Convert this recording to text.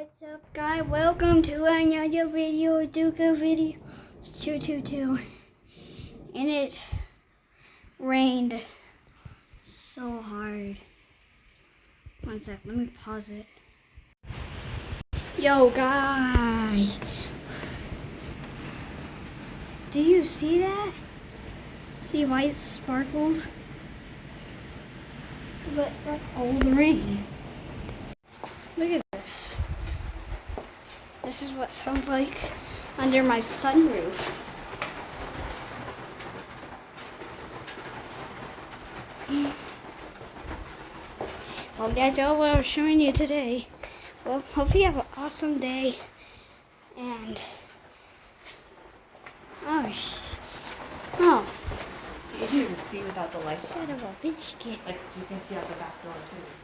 What's up, guys? Welcome to another video, Duca video 222. And it rained so hard. One sec, let me pause it. Yo, guys, do you see that? See why it sparkles? That's all the rain. Look at this. This is what it sounds like under my sunroof. Well, that's all what I'm showing you today. Well, hope you have an awesome day. And It's easier to see without the lights son on. of a biscuit. Like you can see out the back door too.